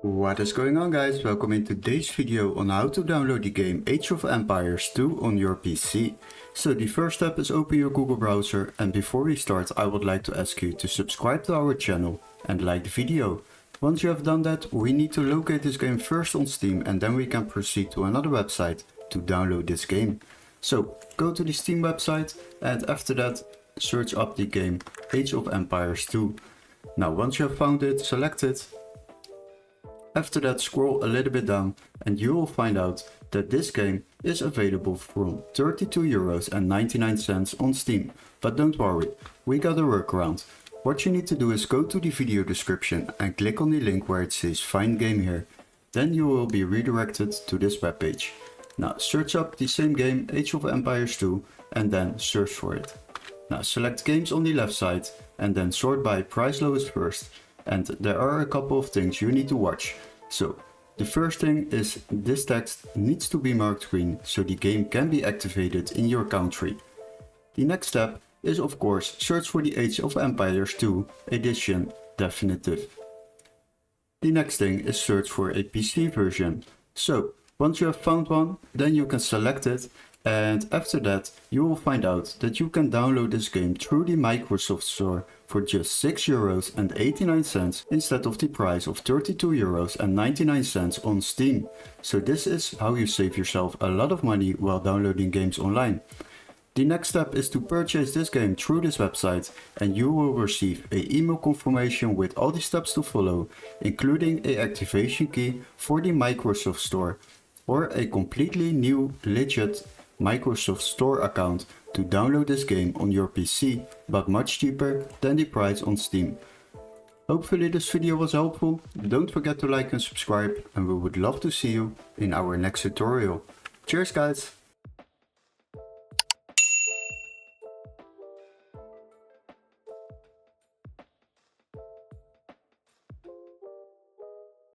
What is going on, guys? Welcome in today's video on how to download the game Age of Empires 2 on your PC. So the first step is open your Google browser, and before we start I would like to ask you to subscribe to our channel and like the video. Once you have done that, we need to locate this game first on Steam, and then we can proceed to another website to download this game. So go to the Steam website, and after that search up the game Age of Empires 2. Now once you have found it, select it. After that, scroll a little bit down and you will find out that this game is available from €32.99 on Steam. But don't worry, we got a workaround. What you need to do is go to the video description and click on the link where it says find game here. Then you will be redirected to this webpage. Now search up the same game, Age of Empires 2, and then search for it. Now select games on the left side and then sort by price lowest first. And there are a couple of things you need to watch. So the first thing is this text needs to be marked green so the game can be activated in your country. The next step is of course search for the Age of Empires 2 edition definitive. The next thing is search for a PC version. So once you have found one, then you can select it, and after that you will find out that you can download this game through the Microsoft Store for just €6.89 instead of the price of €32.99 on Steam. So this is how you save yourself a lot of money while downloading games online. The next step is to purchase this game through this website, and you will receive an email confirmation with all the steps to follow, including an activation key for the Microsoft Store or a completely new legit Microsoft Store account to download this game on your PC, but much cheaper than the price on Steam. Hopefully this video was helpful. Don't forget to like and subscribe, and we would love to see you in our next tutorial. Cheers guys!